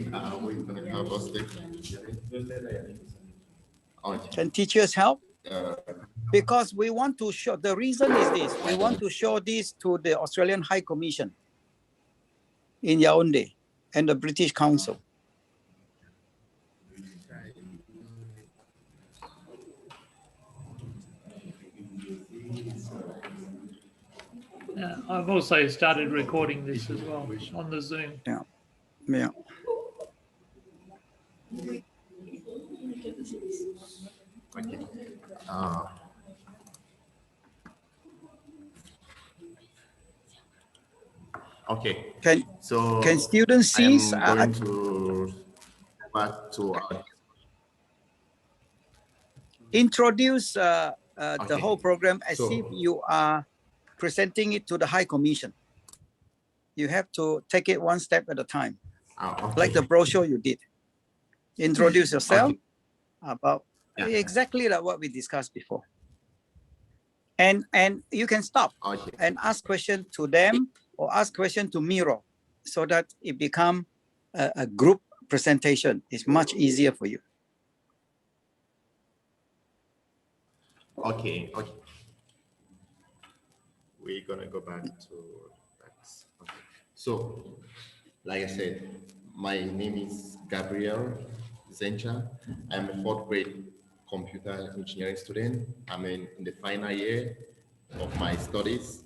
We're going to help us take. Can teachers help? Because we want to show, the reason is this, we want to show this to the Australian High Commission in Yaoundé and the British Council. I've also started recording this as well on the Zoom. Yeah, yeah. Okay. Okay. Can students see? I'm going to go back to introduce the Okay. whole program as if you are presenting it to the High Commission. You have to take it one step at a time, okay. like the brochure you did. Introduce yourself about exactly like what we discussed before. And you can stop and ask questions to them or ask questions to Miro so that it becomes a group presentation. It's much easier for you. Okay. We're gonna go back to that. Okay. So, like I said, my name is Gabriel Zencha. I'm a fourth grade computer engineering student. I'm in the final year of my studies,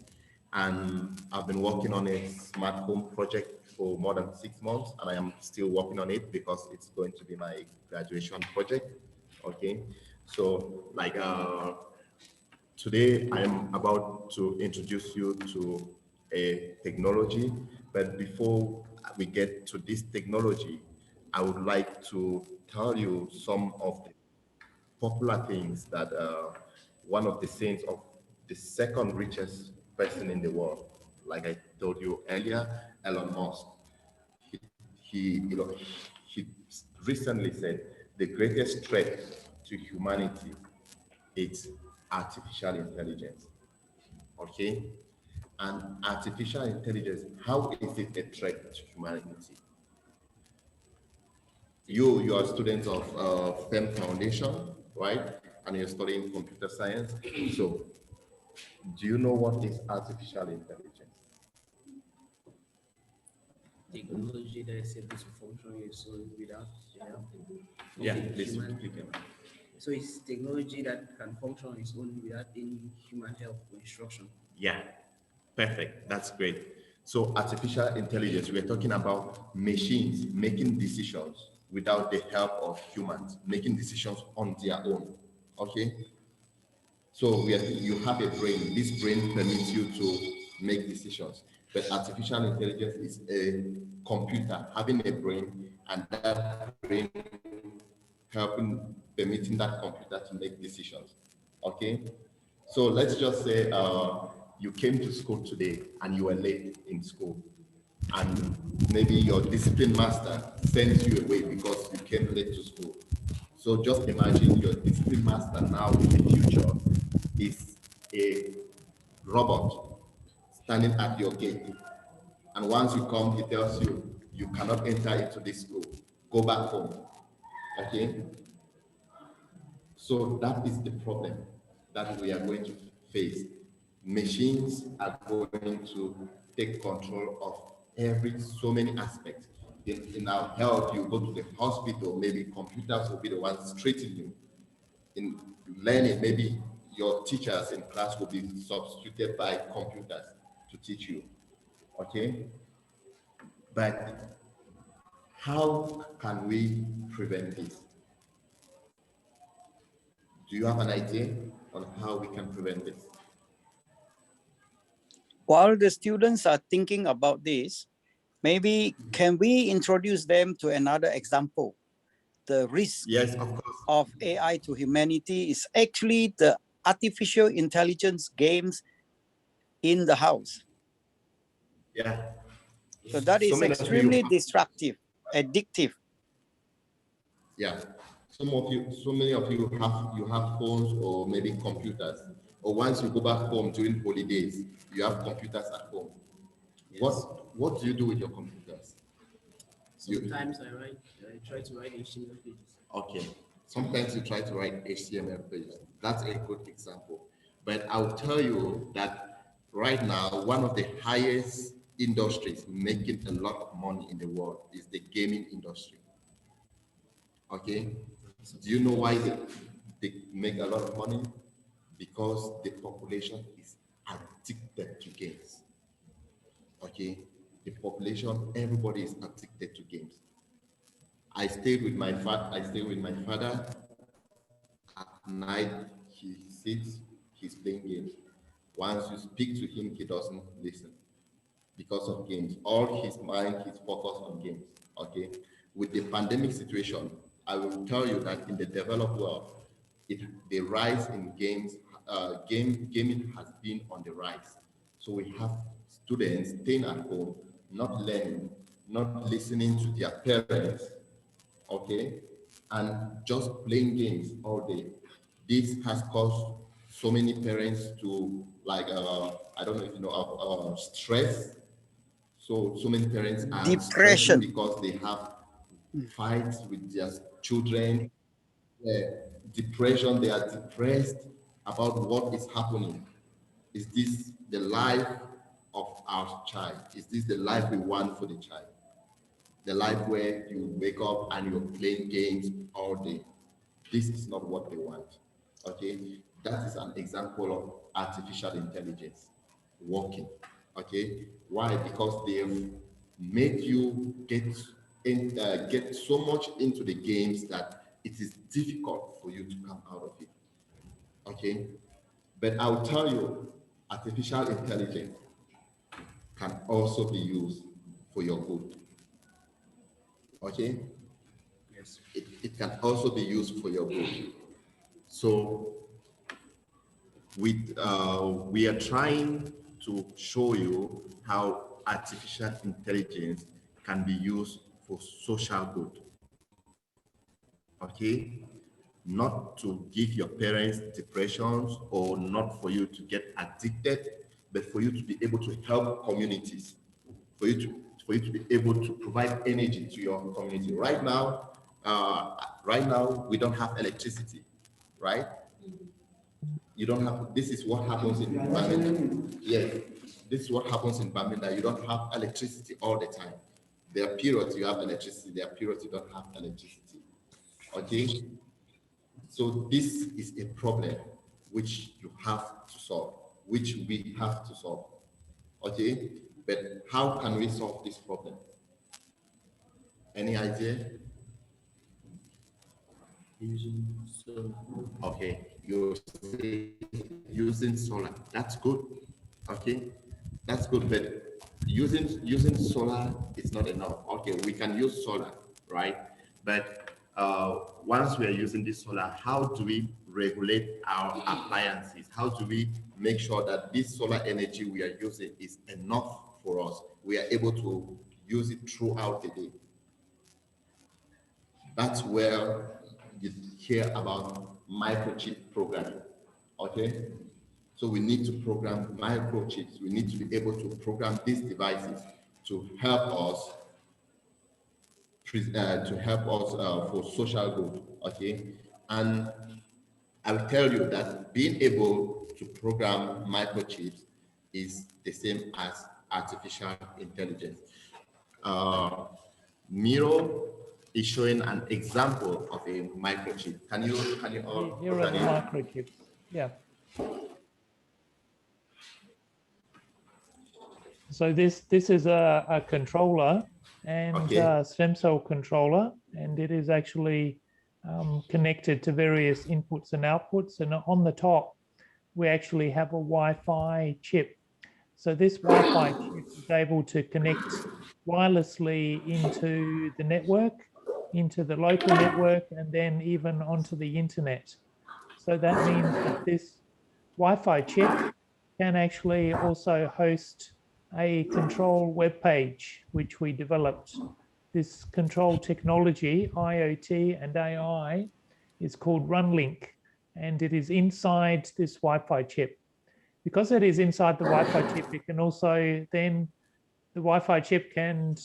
and I've been working on a smart home project for more than 6 months, and I am still working on it because it's going to be my graduation project. Okay, so like today I'm about to introduce you to a technology, but before we get to this technology, I would like to tell you some of the popular things that one of the saints of the second richest person in the world, like I told you earlier, Elon Musk. He recently said the greatest threat to humanity is artificial intelligence. Okay? And artificial intelligence, how is it a threat to humanity? You are students of FEM Foundation, right? And you're studying computer science. So, do you know what is artificial intelligence? Technology that is able to function so without help. Yeah, please. So it's technology that can function on its own without any human help or instruction. Yeah, perfect. That's great. So artificial intelligence, we're talking about machines making decisions without the help of humans, making decisions on their own. Okay? So you have a brain. This brain permits you to make decisions. But artificial intelligence is a computer having a brain, and that brain permitting that computer to make decisions. Okay? So let's just say you came to school today and you were late in school, and maybe your discipline master sends you away because you came late to school. So just imagine your discipline master now in the future is a robot standing at your gate. And once you come, he tells you, you cannot enter into this school. Go back home. Okay? So that is the problem that we are going to face. Machines are going to take control of so many aspects. In our health, you go to the hospital, maybe computers will be the ones treating you. In learning, maybe your teachers in class will be substituted by computers to teach you. Okay? But how can we prevent this? Do you have an idea on how we can prevent this? While the students are thinking about this, maybe can we introduce them to another example? The risk of AI to humanity is actually the artificial intelligence games in the house. Yeah. So that is extremely destructive, addictive. Yeah. So many of you have phones or maybe computers. Or once you go back home during holidays, you have computers at home. Yes. What do you do with your computers? Sometimes I try to write HTML pages. Okay. Sometimes you try to write HTML pages. That's a good example. But I'll tell you that right now, one of the highest industries making a lot of money in the world is the gaming industry. Okay? Do you know why they make a lot of money? Because the population is addicted to games. Okay? The population, everybody is addicted to games. I stayed with my father. At night, he sits, he's playing games. Once you speak to him, he doesn't listen because of games. All his mind is focused on games. Okay. With the pandemic situation, I will tell you that in the developed world, the rise in games, gaming has been on the rise. So we have students staying at home, not learning, not listening to their parents, okay, and just playing games all day. This has caused so many parents to I don't know if you know stress. So many parents are stressing Depression. because they have fights with their children, depression. They are depressed about what is happening. Is this the life of our child? Is this the life we want for the child? The life where you wake up and you're playing games all day. This is not what they want. Okay, that is an example of artificial intelligence working. Okay, why? Because they've made you get so much into the games that it is difficult for you to come out of it. Okay, but I'll tell you, artificial intelligence can also be used for your good. Okay? Yes. It can also be used for your good. So we are trying to show you how artificial intelligence can be used for social good. Okay? Not to give your parents depressions or not for you to get addicted, but for you to be able to help communities, for you to be able to provide energy to your community. Right now, we don't have electricity, right? You don't have. This is what happens in Bamenda. Yes, this is what happens in Bamenda. You don't have electricity all the time. There are periods you have electricity. There are periods you don't have electricity. Okay. So this is a problem which you have to solve, which we have to solve. Okay, but how can we solve this problem? Any idea? Using solar. Okay, you're using solar. That's good. Okay, that's good. But using solar is not enough. Okay, we can use solar, right? But once we are using this solar, how do we regulate our appliances? How do we make sure that this solar energy we are using is enough for us? We are able to use it throughout the day. That's where you hear about microchip programming, okay? So we need to program microchips. We need to be able to program these devices to help us for social good, okay? And I'll tell you that being able to program microchips is the same as artificial intelligence. Miro is showing an example of a microchip. Can you all? Here are the microchips. Yeah. So this is a controller and Okay. stem cell controller, and it is actually connected to various inputs and outputs. And on the top, we actually have a Wi-Fi chip. So this Wi-Fi chip is able to connect wirelessly into the network, into the local network, and then even onto the internet. So that means that this Wi-Fi chip can actually also host a control web page, which we developed. This control technology, IoT and AI, is called RunLink, and it is inside this Wi-Fi chip. Because it is inside the Wi-Fi chip, it can also then, the Wi-Fi chip can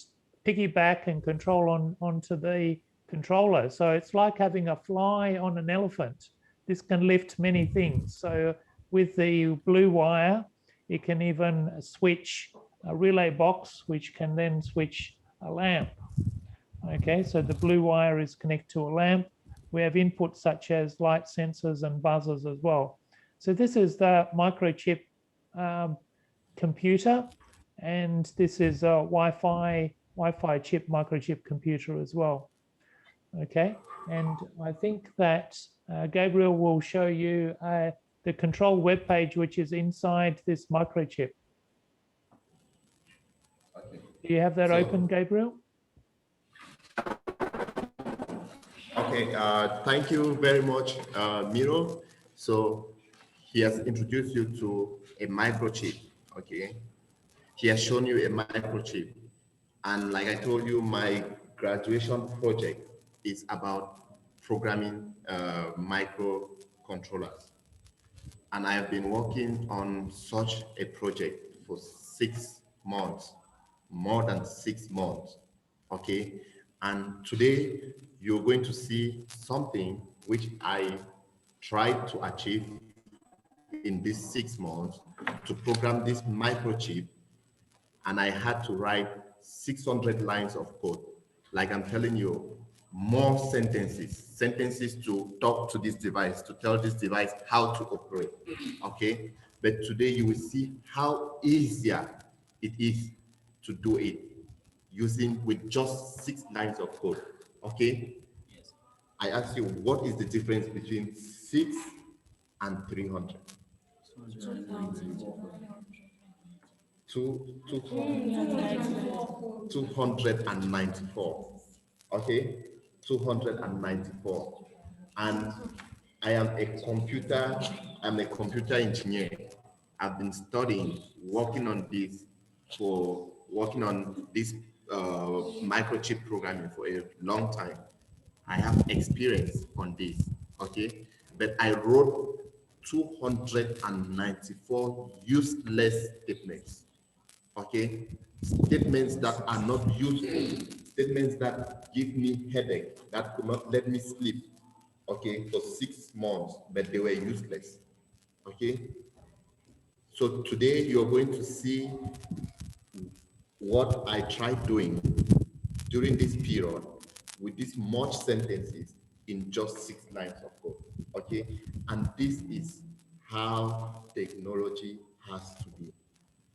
piggyback and control onto the controller. So it's like having a fly on an elephant. This can lift many things. So with the blue wire, it can even switch a relay box, which can then switch a lamp. Okay, so the blue wire is connected to a lamp. We have inputs such as light sensors and buzzers as well. So this is the microchip computer, and this is a Wi-Fi chip microchip computer as well. Okay, and I think that Gabriel will show you the control web page, which is inside this microchip. Okay. Do you have that open, Gabriel? Okay, thank you very much, Miro. So he has introduced you to a microchip, okay? He has shown you a microchip. And like I told you, my graduation project is about programming microcontrollers. And I have been working on such a project for 6 months, more than 6 months, okay? And today you're going to see something which I tried to achieve in these 6 months to program this microchip, and I had to write 600 lines of code. Like I'm telling you, more sentences to talk to this device, to tell this device how to operate, okay? But today you will see how easier it is to do it with just 6 lines of code, okay? Yes. I ask you, what is the difference between 6 and 300? 294. Okay, 294. And I'm a computer engineer. I've been studying, working on this microchip programming for a long time. I have experience on this, okay? But I wrote 294 useless statements, okay? Statements that are not useful, statements that give me headache, that could not let me sleep, okay, for 6 months, but they were useless, okay? So today you're going to see what I tried doing during this period with this much sentences in just 6 lines of code, okay? And this is how technology has to be,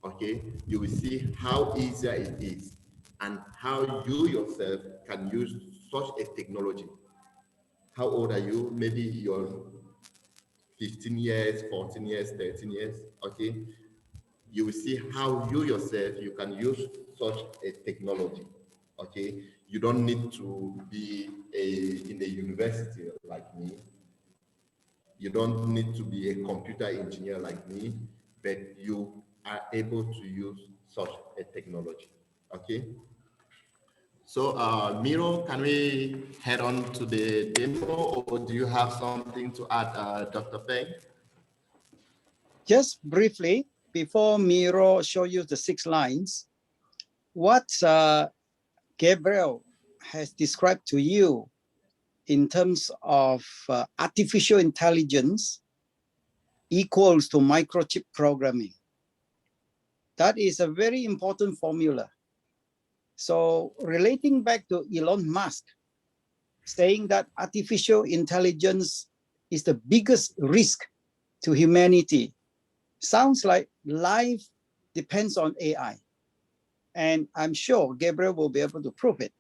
okay? You will see how easier it is and how you yourself can use such a technology. How old are you? Maybe you're 15 years, 14 years, 13 years, okay? You will see how you yourself, you can use such a technology, okay? You don't need to be in a university like me. You don't need to be a computer engineer like me, but you are able to use such a technology, okay? So, Miro, can we head on to the demo, or do you have something to add, Dr. Feng? Just briefly, before Miro show you the 6 lines, what Gabriel has described to you in terms of artificial intelligence equals to microchip programming. That is a very important formula. So relating back to Elon Musk, saying that artificial intelligence is the biggest risk to humanity, sounds like life depends on AI. And I'm sure Gabriel will be able to prove it,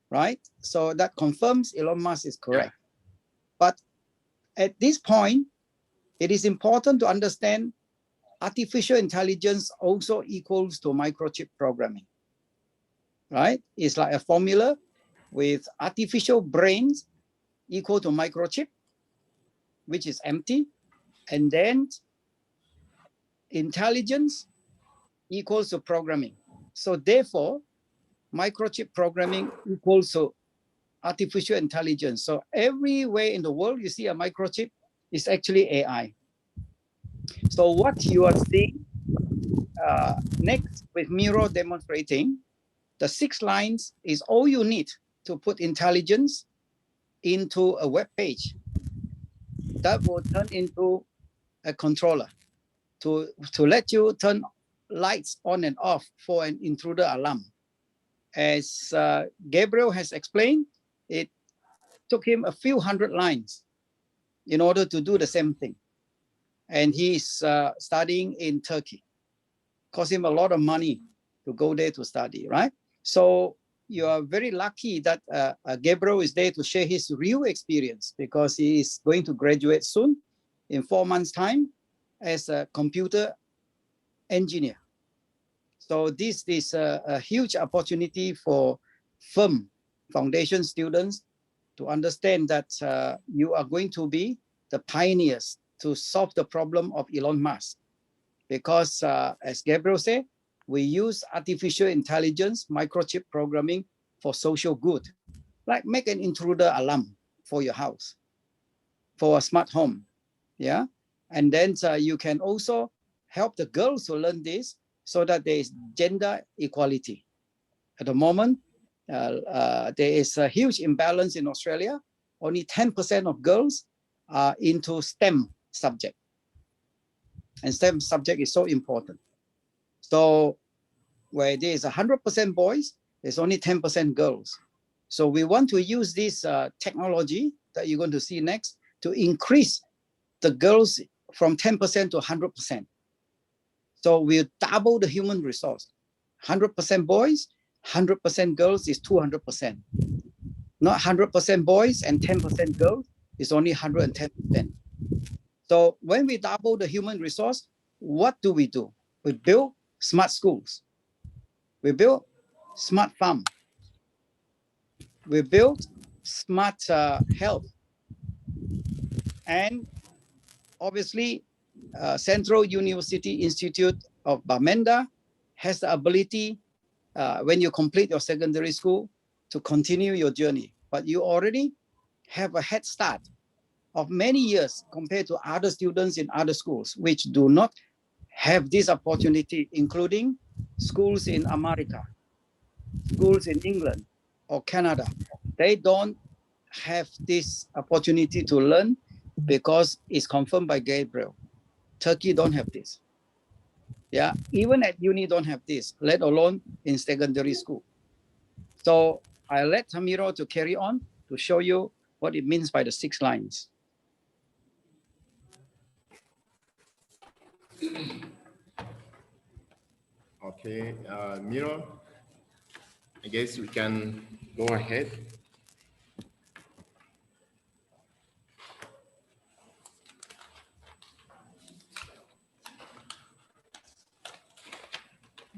right? So that confirms Elon Musk is correct. Yeah. But at this point, it is important to understand artificial intelligence also equals to microchip programming, right? It's like a formula with artificial brains equal to microchip, which is empty, and then intelligence equals to programming. So therefore, microchip programming equals to artificial intelligence. So everywhere in the world you see a microchip is actually AI. So what you are seeing next with Miro demonstrating, The 6 lines is all you need to put intelligence into a web page that will turn into a controller to let you turn lights on and off for an intruder alarm. As Gabriel has explained, it took him a few hundred lines in order to do the same thing. And he's studying in Turkey. Cost him a lot of money to go there to study, right? So you are very lucky that Gabriel is there to share his real experience, because he is going to graduate soon in 4 months' time as a computer engineer. So this is a huge opportunity for firm foundation students to understand that you are going to be the pioneers to solve the problem of Elon Musk. Because as Gabriel said, we use artificial intelligence, microchip programming for social good, like make an intruder alarm for your house, for a smart home, yeah? And then you can also help the girls to learn this so that there is gender equality. At the moment, there is a huge imbalance in Australia. Only 10% of girls are into STEM subject. And STEM subject is so important. So where there is 100% boys, there's only 10% girls. So we want to use this technology that you're going to see next to increase the girls from 10% to 100%. So we'll double the human resource. 100% boys, 100% girls is 200%. Not 100% boys and 10% girls is only 110%. So when we double the human resource, what do? We build smart schools. We build smart farm. We build smart health. And obviously, Central University Institute of Bamenda has the ability, when you complete your secondary school, to continue your journey. But you already have a head start of many years compared to other students in other schools, which do not have this opportunity, including schools in America, schools in England or Canada. They don't have this opportunity to learn because it's confirmed by Gabriel. Turkey don't have this. Yeah, even at uni don't have this, let alone in secondary school. So I let Tamiro to carry on to show you what it means by the 6 lines. Okay, Miro, I guess we can go ahead.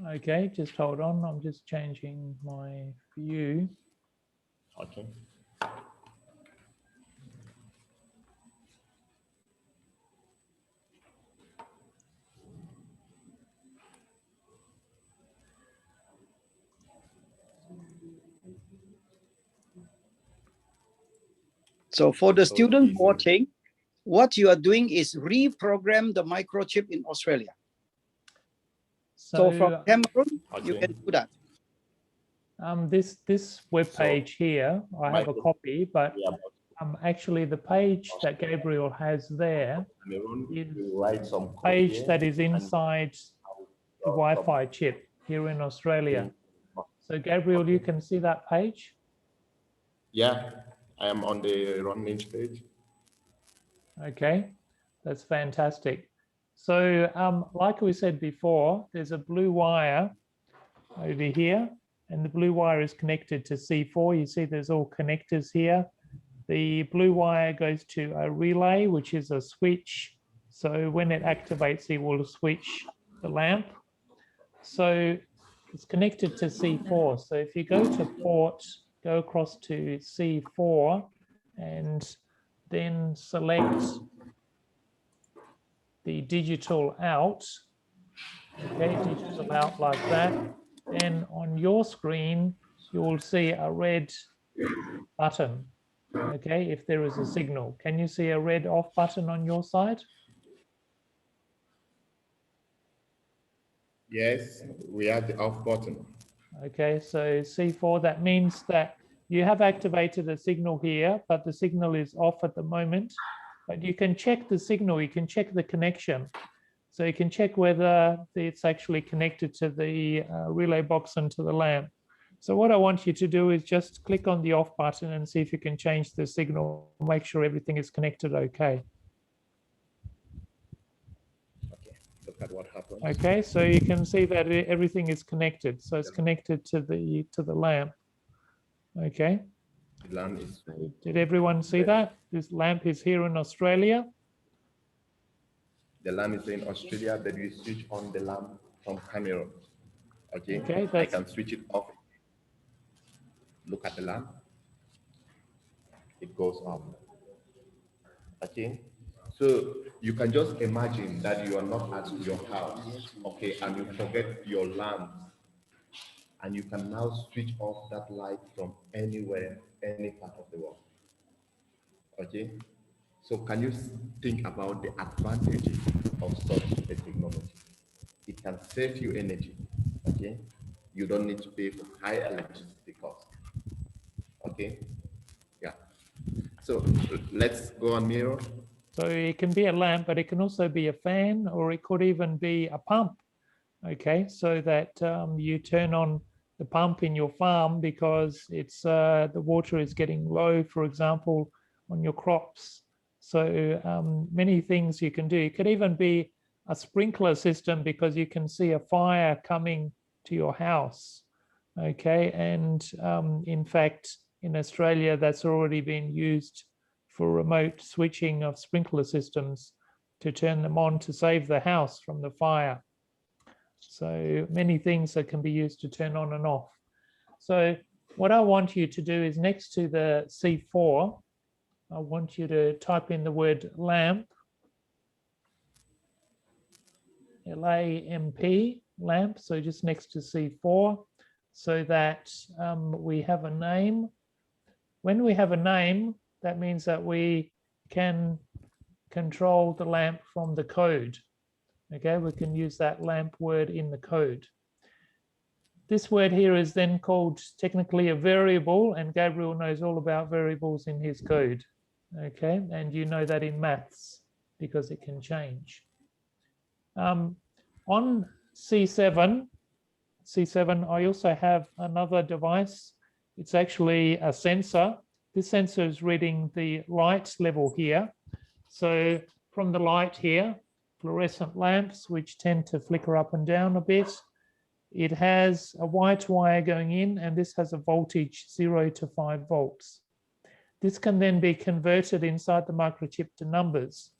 Okay, just hold on. I'm just changing my view. Okay. So for the student watching, what you are doing is reprogram the microchip in Australia. So from Cameroon, you can do that. This web page here, I have a copy, but actually the page that Gabriel has there is a page that is inside the Wi-Fi chip here in Australia. So Gabriel, you can see that page? Yeah, I am on the running page. Okay, that's fantastic. So like we said before, there's a blue wire over here, and the blue wire is connected to C4. You see there's all connectors here. The blue wire goes to a relay, which is a switch. So when it activates, it will switch the lamp. So it's connected to C4. So if you go to port, go across to C4 and then select the digital out, okay, digital out like that. Then on your screen, you will see a red button, okay, if there is a signal. Can you see a red off button on your side? Yes, we have the off button. Okay, so C4, that means that you have activated a signal here, but the signal is off at the moment. But you can check the signal, you can check the connection. So you can check whether it's actually connected to the relay box and to the lamp. So what I want you to do is just click on the off button and see if you can change the signal, make sure everything is connected okay. Okay, look at what happens. Okay, so you can see that everything is connected. So it's connected to the lamp. Okay. The lamp is. Did everyone see that? This lamp is here in Australia. The lamp is in Australia, but we switch on the lamp from Cameroon. Okay, I can switch it off. Look at the lamp. It goes off. Okay, so you can just imagine that you are not at your house, okay, and you forget your lamp, and you can now switch off that light from anywhere, any part of the world. Okay, so can you think about the advantages of such a technology? It can save you energy. Okay, you don't need to pay for high electricity costs. Okay, yeah. So let's go on, Miro. So it can be a lamp, but it can also be a fan, or it could even be a pump. Okay, so that you turn on the pump in your farm because it's the water is getting low, for example, on your crops. So many things you can do. It could even be a sprinkler system because you can see a fire coming to your house. Okay, and in fact, in Australia, that's already been used for remote switching of sprinkler systems to turn them on to save the house from the fire. So many things that can be used to turn on and off. So what I want you to do is next to the C4, I want you to type in the word lamp, L-A-M-P, lamp, so just next to C4, so that we have a name. When we have a name, that means that we can control the lamp from the code. Okay, we can use that lamp word in the code. This word here is then called technically a variable, and Gabriel knows all about variables in his code. Okay, and you know that in maths because it can change. On C7, I also have another device. It's actually a sensor. This sensor is reading the light level here. So from the light here, fluorescent lamps, which tend to flicker up and down a bit, it has a white wire going in, and this has a voltage 0 to 5 volts. This can then be converted inside the microchip to numbers,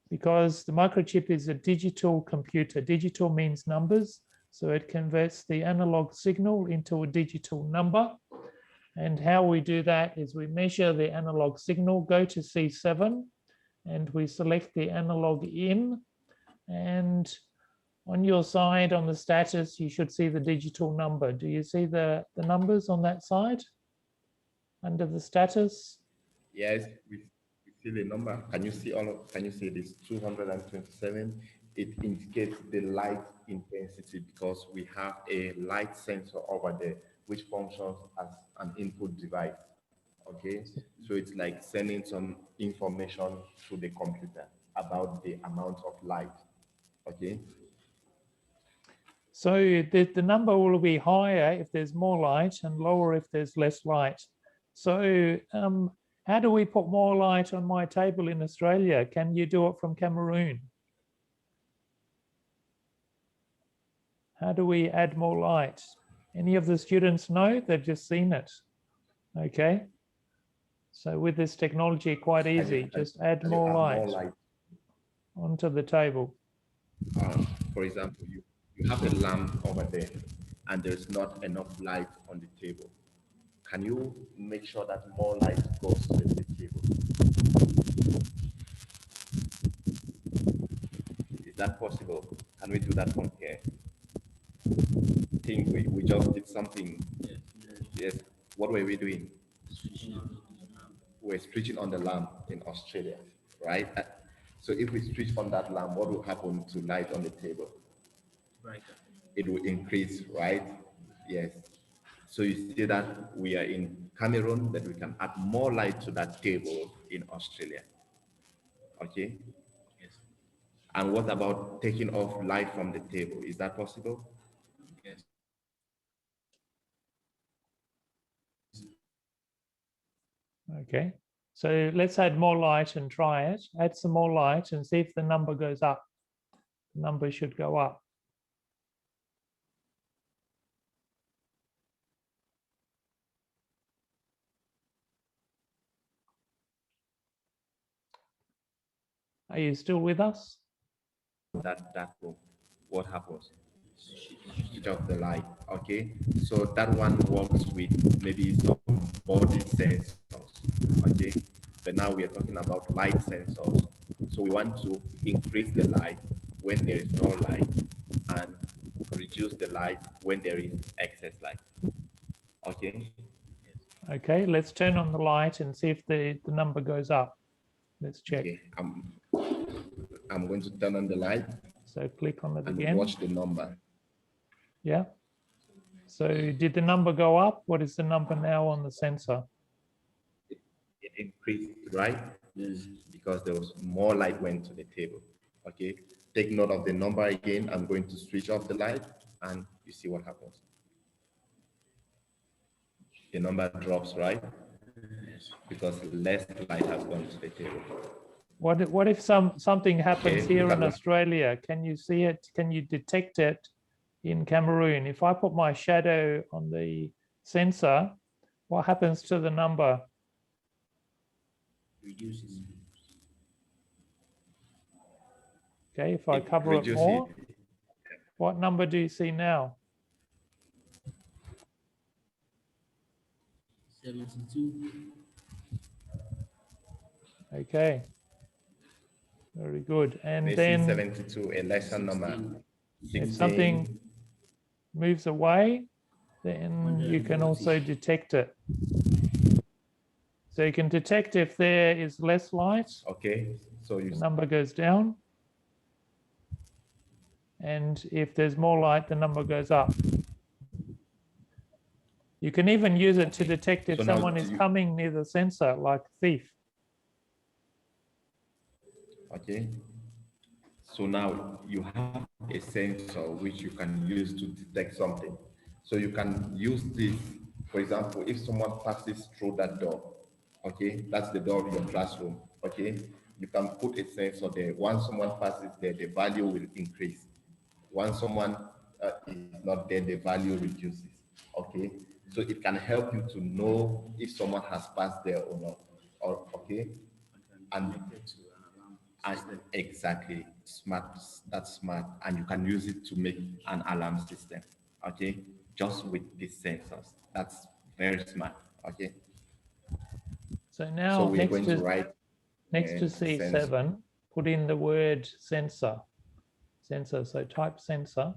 because the microchip is a digital computer. Digital means numbers, so it converts the analog signal into a digital number. And how we do that is we measure the analog signal, go to C7, and we select the analog in, and on your side, on the status, you should see the digital number. Do you see the numbers on that side under the status? Yes, we see the number. Can you see can you see this 227? It indicates the light intensity because we have a light sensor over there which functions as an input device. Okay, so it's like sending some information to the computer about the amount of light. Okay. So the number will be higher if there's more light and lower if there's less light. So how do we put more light on my table in Australia? Can you do it from Cameroon? How do we add more light? Any of the students know? They've just seen it. Okay. So with this technology, quite easy. Just add more light onto the table. For example, you have a lamp over there and there's not enough light on the table. Can you make sure that more light goes to the table? Is that possible? Can we do that from here? I think we just did something. Yes. What were we doing? We're switching on the lamp in Australia, right? So if we switch on that lamp, what will happen to light on the table? Right. It will increase, right? Yes. So you see that we are in Cameroon, that we can add more light to that table in Australia. Okay? Yes. And what about taking off light from the table? Is that possible? Yes. Okay, so let's add more light and try it. Add some more light and see if the number goes up. The number should go up. Are you still with us? That will, what happens? Switch off the light. Okay, so that one works with maybe some body sensors. Okay, but now we are talking about light sensors. So we want to increase the light when there is no light and reduce the light when there is excess light. Okay. Okay, let's turn on the light and see if the number goes up. Let's check. Okay, I'm going to turn on the light. So click on it and again. Watch the number. Yeah. So did the number go up? What is the number now on the sensor? It increased, right? Yes. Because there was more light went to the table. Okay. Take note of the number again. I'm going to switch off the light and you see what happens. The number drops, right? Yes. Because less light has gone to the table. What if something happens Okay, here in Australia? Can you see it? Can you detect it in Cameroon? If I put my shadow on the sensor, what happens to the number? Reduces. Okay, if I cover it more, what number do you see now? 72. Okay, very good. And they then 72, a lesser number. If something moves away, then you can also detect it. So you can detect if there is less light. Okay, so the number goes down. And if there's more light, the number goes up. You can even use it to detect if someone is coming near the sensor, like a thief. Okay. So now you have a sensor which you can use to detect something. So you can use this, for example, if someone passes through that door, okay, that's the door of your classroom, okay, you can put a sensor there. Once someone passes there, the value will increase. Once someone is not there, the value reduces, okay? So it can help you to know if someone has passed there or not, or, okay? And exactly, smart, that's smart, and you can use it to make an alarm system, okay? Just with these sensors, that's very smart, okay? So now we're going to write next to C7, sensor. Put in the word sensor. Sensor, so type sensor.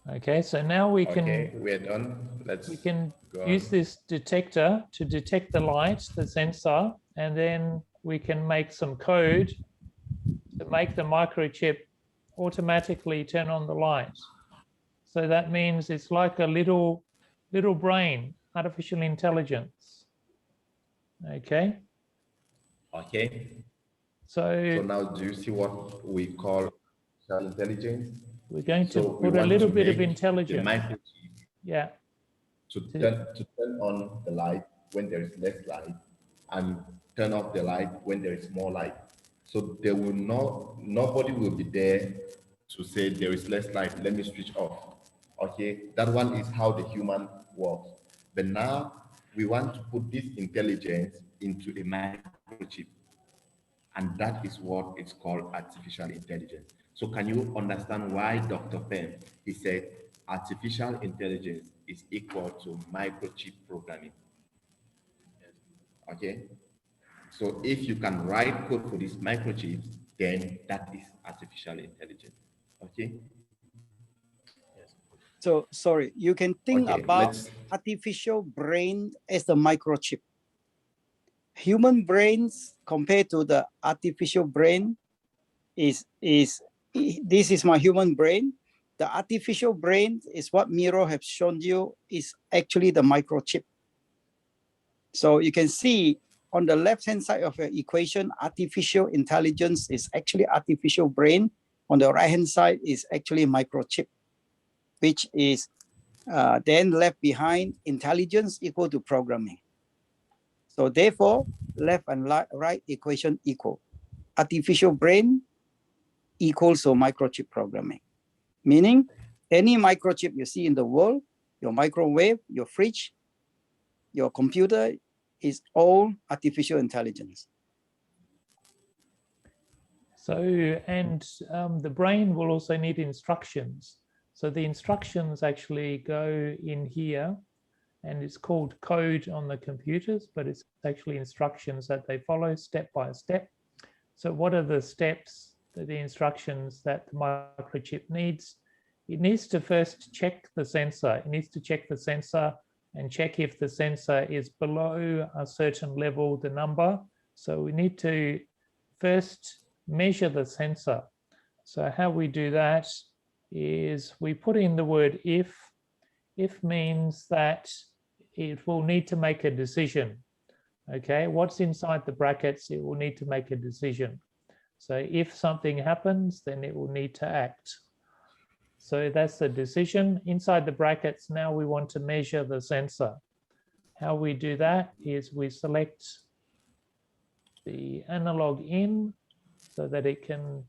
Okay, so now we can. Okay, we're done. We can use this detector to detect the light, the sensor, and then we can make some code to make the microchip automatically turn on the light. So that means it's like a little brain, artificial intelligence. Okay. Okay. So now do you see what we call intelligence? We're going to put a little bit of intelligence. The microchip, yeah. To turn on the light when there is less light and turn off the light when there is more light. So there will nobody will be there to say there is less light, let me switch off. Okay, that one is how the human works. But now we want to put this intelligence into a microchip. And that is what is called artificial intelligence. So can you understand why Dr. Penn, he said artificial intelligence is equal to microchip programming? Okay. So if you can write code for these microchips, then that is artificial intelligence. Okay. So sorry, you can think about artificial brain as the microchip. human brains compared to the artificial brain is this is my human brain. The artificial brain is what Miro has shown you is actually the microchip. So you can see on the left-hand side of your equation, artificial intelligence is actually artificial brain. On the right-hand side is actually microchip, which is then left behind intelligence equal to programming. So therefore, left and right equation equal. Artificial brain equals to microchip programming. Meaning any microchip you see in the world, your microwave, your fridge, your computer is all artificial intelligence. So, and the brain will also need instructions. So the instructions actually go in here, and it's called code on the computers, but it's actually instructions that they follow step by step. So what are the steps, the instructions that the microchip needs? It needs to first check the sensor. It needs to check the sensor and check if the sensor is below a certain level, the number. So we need to first measure the sensor. So how we do that is we put in the word if. If means that it will need to make a decision. Okay, what's inside the brackets, it will need to make a decision. So if something happens, then it will need to act. So that's the decision. Inside the brackets, now we want to measure the sensor. How we do that is we select the analog in so that it can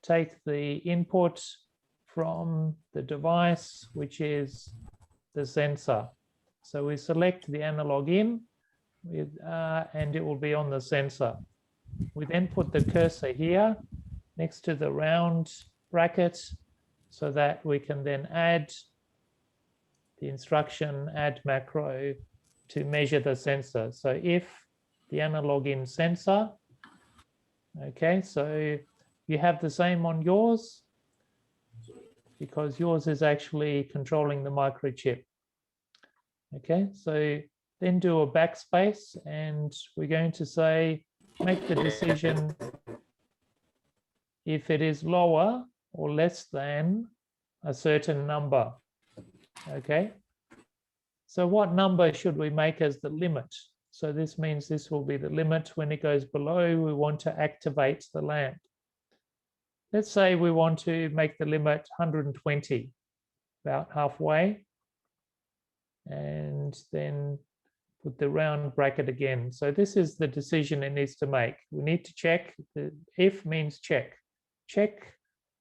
take the input from the device, which is the sensor. So we select the analog in with, and it will be on the sensor. We then put the cursor here next to the round bracket so that we can then add the instruction add macro to measure the sensor. So if the analog in sensor, okay, so you have the same on yours because yours is actually controlling the microchip. Okay, so then do a backspace and we're going to say, make the decision if it is lower or less than a certain number. Okay, so what number should we make as the limit? So this means this will be the limit. When it goes below, we want to activate the lamp. Let's say we want to make the limit 120, about halfway, and then put the round bracket again. So this is the decision it needs to make. We need to check, the if means check. Check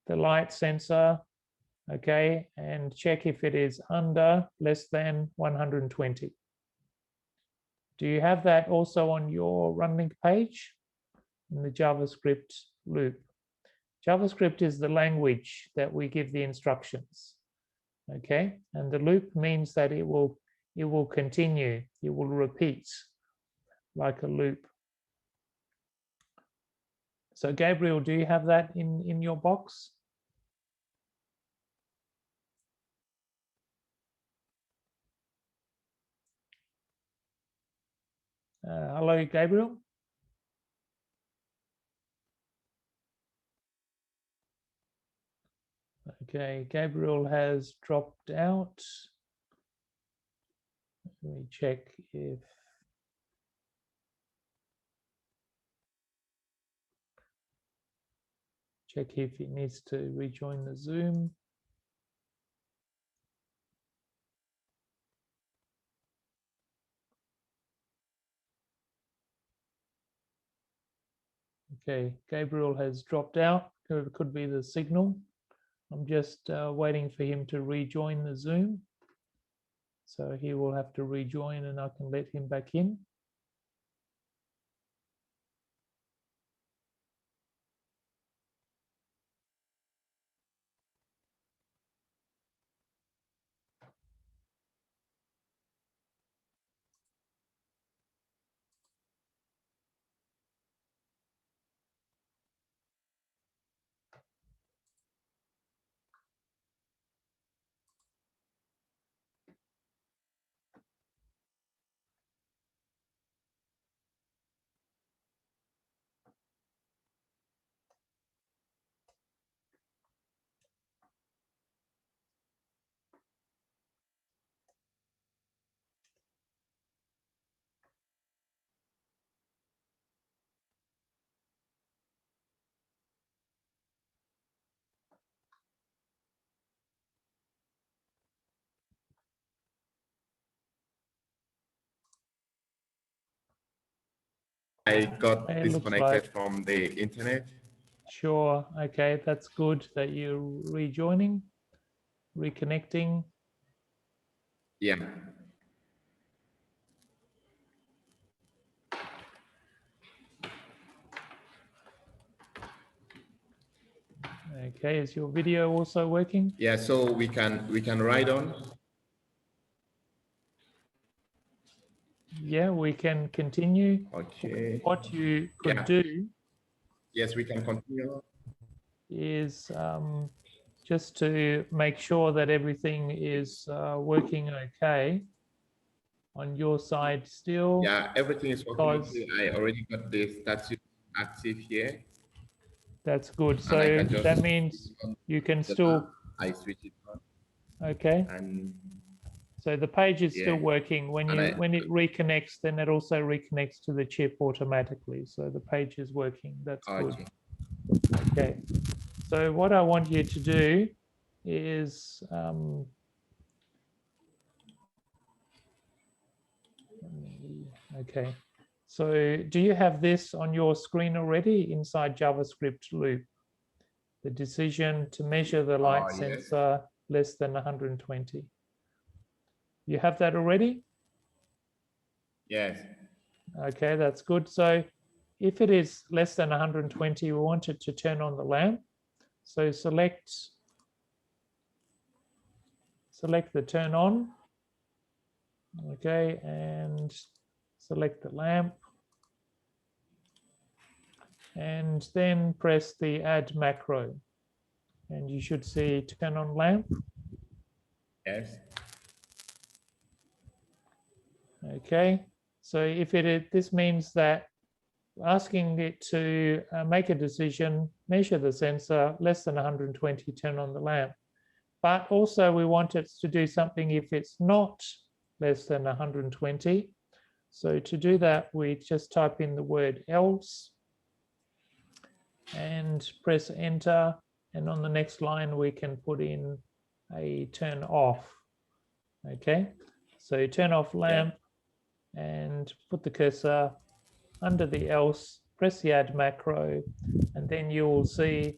the light sensor, okay, and check if it is under, less than 120. Do you have that also on your running page in the JavaScript loop? JavaScript is the language that we give the instructions, okay? And the loop means that it will continue, it will repeat like a loop. So Gabriel, do you have that in your box? Hello, Gabriel. Okay, Gabriel has dropped out. Let me check if he needs to rejoin the Zoom. Okay, Gabriel has dropped out. It could be the signal. I'm just waiting for him to rejoin the Zoom. So he will have to rejoin and I can let him back in. I got It looks disconnected like. from the internet. Sure. Okay, that's good that you're rejoining, reconnecting. Yeah. Okay, is your video also working? Yeah, so we can ride on. Yeah, we can continue. Okay. What you could Yeah. do Yes, we can continue. is just to make sure that everything is working okay on your side still. Yeah, everything is working Because okay. I already got the status active here. that's good. And I So can just that means you can still. I switch it on. Okay. And so the page is still yeah. working. When it reconnects, then it also reconnects to the chip automatically. So the page is working. That's good. Okay. So what I want you to do is okay. So do you have this on your screen already inside JavaScript loop? The decision to measure the light sensor less than 120. You have that already? Yes. Okay, that's good. So if it is less than 120, we want it to turn on the lamp. So select the turn on. Okay, and select the lamp. And then press the add macro. And you should see turn on lamp. Yes. Okay, so if this means that asking it to make a decision, measure the sensor less than 120, turn on the lamp. But also we want it to do something if it's not less than 120. So to do that, we just type in the word else and press enter. And on the next line, we can put in a turn off. Okay, so turn off lamp and put the cursor under the else, press the add macro, and then you will see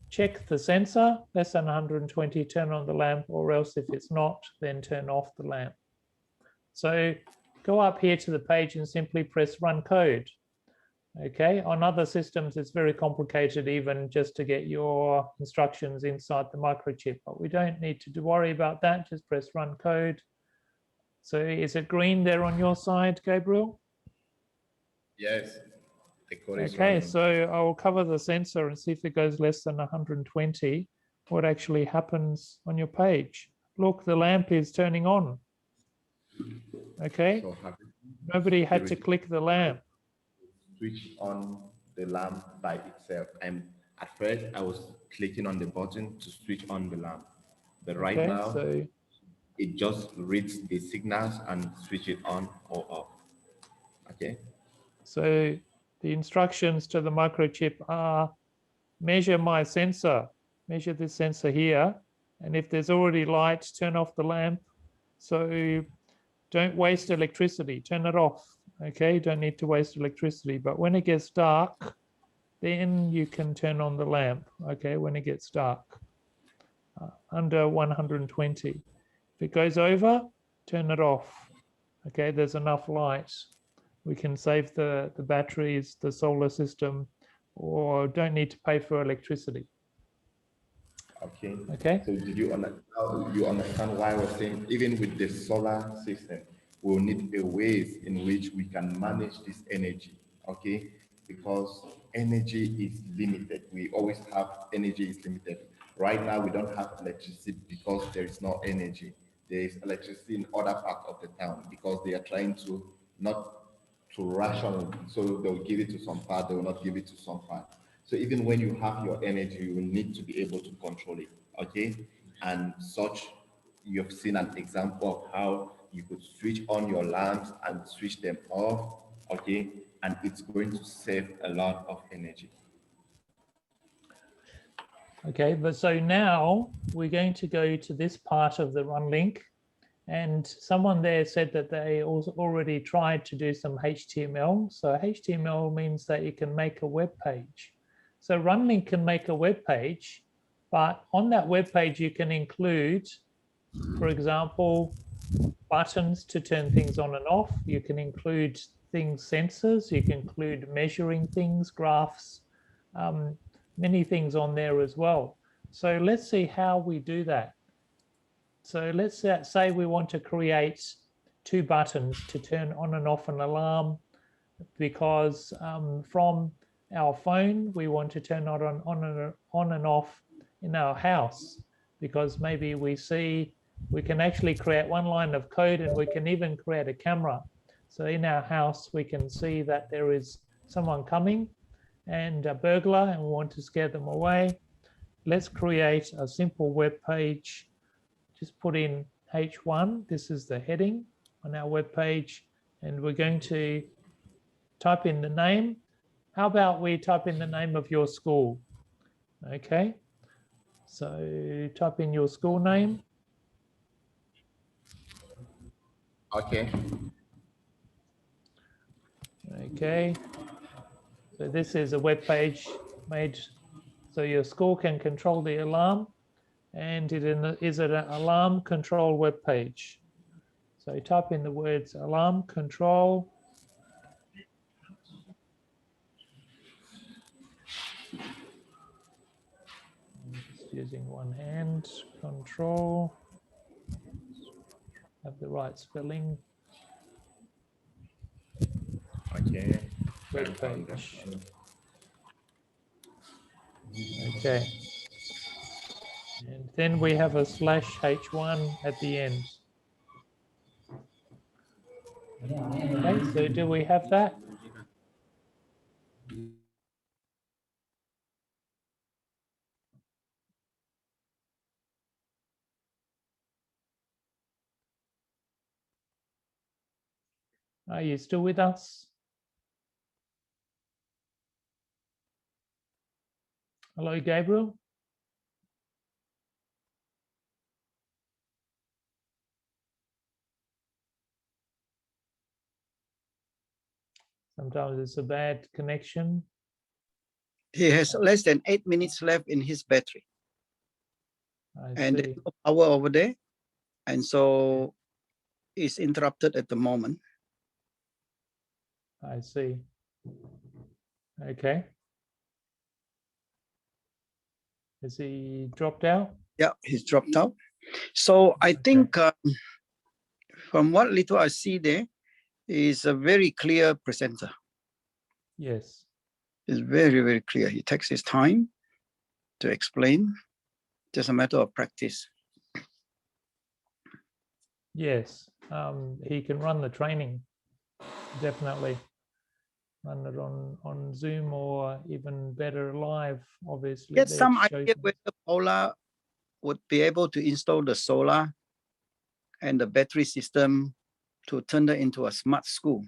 check the sensor, less than 120, turn on the lamp, or else if it's not, then turn off the lamp. So go up here to the page and simply press run code. Okay, on other systems, it's very complicated even just to get your instructions inside the microchip, but we don't need to worry about that. Just press run code. So is it green there on your side, Gabriel? Yes. Okay, so I will cover the sensor and see if it goes less than 120, what actually happens on your page. Look, the lamp is turning on. Okay, so nobody had to click the lamp. Switch on the lamp by itself. And at first I was clicking on the button to switch on the lamp. But right now, it just reads the signals and switch it on or off. Okay. So the instructions to the microchip are measure my sensor, measure this sensor here. And if there's already light, turn off the lamp. So don't waste electricity, turn it off. Okay, don't need to waste electricity. But when it gets dark, then you can turn on the lamp. Okay, when it gets dark, under 120. If it goes over, turn it off. Okay, there's enough light. We can save the batteries, the solar system, or don't need to pay for electricity. Okay. Okay. So did you understand why I was saying even with the solar system, we'll need a ways in which we can manage this energy. Okay, because energy is limited. We always have energy is limited. Right now we don't have electricity because there is no energy. There is electricity in other parts of the town because they are trying to not to ration, so they'll give it to some part, they will not give it to some part. So even when you have your energy, you will need to be able to control it, okay? And such, you've seen an example of how you could switch on your lamps and switch them off, okay? And it's going to save a lot of energy. Okay, but so now we're going to go to this part of the run link. And someone there said that they also already tried to do some HTML. So HTML means that you can make a web page. So Runlink can make a web page, but on that web page you can include, for example, buttons to turn things on and off. You can include things, sensors. You can include measuring things, graphs, many things on there as well. So let's see how we do that. So let's say we want to create 2 buttons to turn on and off an alarm, because from our phone we want to turn it on and off in our house, because maybe we see we can actually create 1 line of code, and we can even create a camera. So in our house we can see that there is someone coming and a burglar, and we want to scare them away. Let's create a simple web page. Just put in H1. This is the heading on our web page, and we're going to type in the name. How about we type in the name of your school? Okay, so type in your school name. Okay. Okay, so this is a web page made so your school can control the alarm, and it is an alarm control web page. So type in the words alarm control. I'm just using one hand, control, have the right spelling. Okay. Web page. Okay. And then we have a /H1 at the end. Okay, so do we have that? Are you still with us? Hello, Gabriel. Sometimes it's a bad connection. He has less than 8 minutes left in his battery. And there's no power over there. And so it's interrupted at the moment. I see. Okay. Has he dropped out? Yeah, he's dropped out. So I think from what little I see there, he's a very clear presenter. Yes. It's very, very clear. He takes his time to explain. Just a matter of practice. Yes, he can run the training, definitely. Run it on Zoom, or even better live, obviously. Get some idea whether Paula would be able to install the solar and the battery system to turn it into a smart school.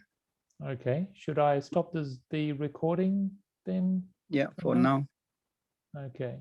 Okay, should I stop the recording then? Yeah, for now. Okay.